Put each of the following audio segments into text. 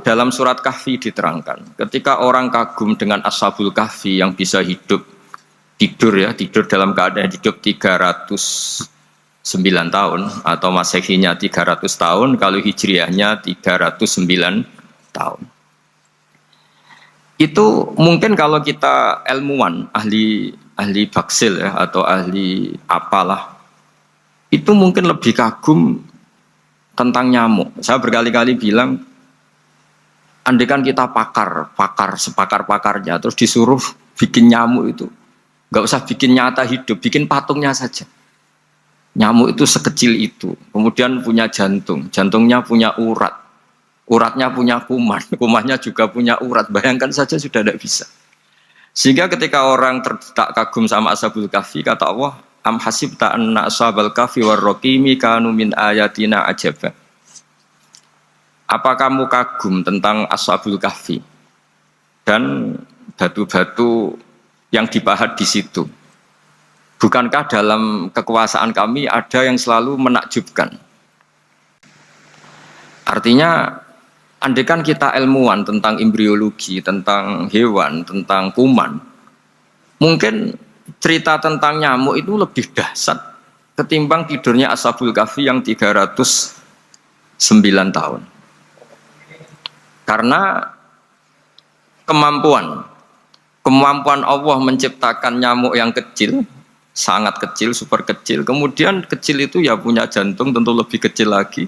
dalam surat Kahfi diterangkan, ketika orang kagum dengan Ashabul Kahfi yang bisa tidur dalam keadaan hidup 309 tahun atau Masehinya 300 tahun, kalau Hijriahnya 309 tahun. Itu mungkin kalau kita ilmuwan, ahli baksil atau ahli apalah, itu mungkin lebih kagum tentang nyamuk. Saya berkali-kali bilang, andaikan kita sepakar-pakarnya, terus disuruh bikin nyamuk itu, nggak usah bikin nyata hidup, bikin patungnya saja. Nyamuk itu sekecil itu, kemudian punya jantung, jantungnya punya urat, uratnya punya kuman, kumannya juga punya urat. Bayangkan saja sudah tidak bisa. Sehingga ketika orang tak kagum sama Ashabul Kahfi, kata Allah, am hasibta anna ashabal kahfi warraqimi kanu min ayatina ajaba. Apa kamu kagum tentang Ashabul Kahfi dan batu-batu yang dipahat di situ? Bukankah dalam kekuasaan kami ada yang selalu menakjubkan? Artinya, andaikan kita ilmuwan tentang embriologi, tentang hewan, tentang kuman, mungkin cerita tentang nyamuk itu lebih dahsyat ketimbang tidurnya Ashabul Kahfi yang 309 tahun. Karena kemampuan Allah menciptakan nyamuk yang kecil, sangat kecil, super kecil. Kemudian kecil itu ya punya jantung tentu lebih kecil lagi.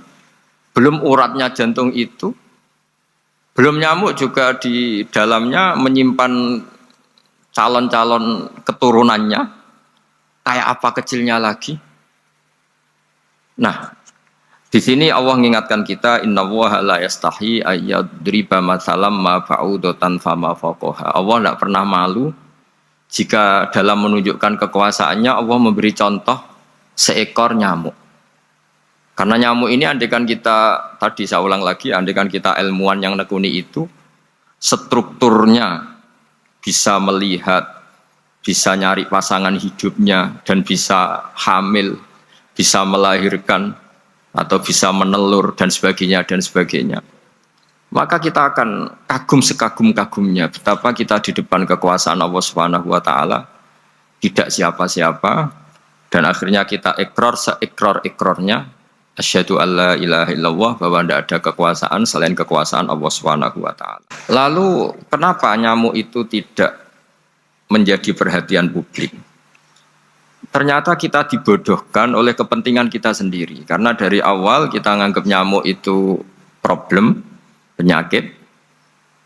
Belum uratnya jantung itu, belum nyamuk juga di dalamnya menyimpan calon-calon keturunannya. Kayak apa kecilnya lagi? Nah, di sini Allah mengingatkan kita, innallaha la yastahi ayyadriba matsalam ma ba'udatan fama fawqaha. Allah tidak pernah malu jika dalam menunjukkan kekuasaannya Allah memberi contoh seekor nyamuk. Karena nyamuk ini andaikan kita, tadi saya ulang lagi, andaikan kita ilmuwan yang nekuni itu, strukturnya bisa melihat, bisa nyari pasangan hidupnya, dan bisa hamil, bisa melahirkan, atau bisa menelur, dan sebagainya. Maka kita akan kagum sekagum-kagumnya betapa kita di depan kekuasaan Allah Subhanahu wa taala tidak siapa-siapa, dan akhirnya kita ikrar seikrar-ikrarnya asyhadu alla ilaha illallah, bahwa tidak ada kekuasaan selain kekuasaan Allah Subhanahu wa taala. Lalu kenapa nyamuk itu tidak menjadi perhatian publik? Ternyata kita dibodohkan oleh kepentingan kita sendiri, karena dari awal kita menganggap nyamuk itu problem, penyakit,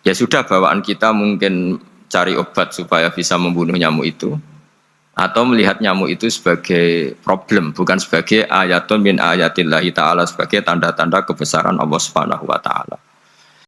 ya sudah bawaan kita mungkin cari obat supaya bisa membunuh nyamuk itu, atau melihat nyamuk itu sebagai problem, bukan sebagai ayatun min ayatillahi ta'ala, sebagai tanda-tanda kebesaran Allah Subhanahu wa ta'ala.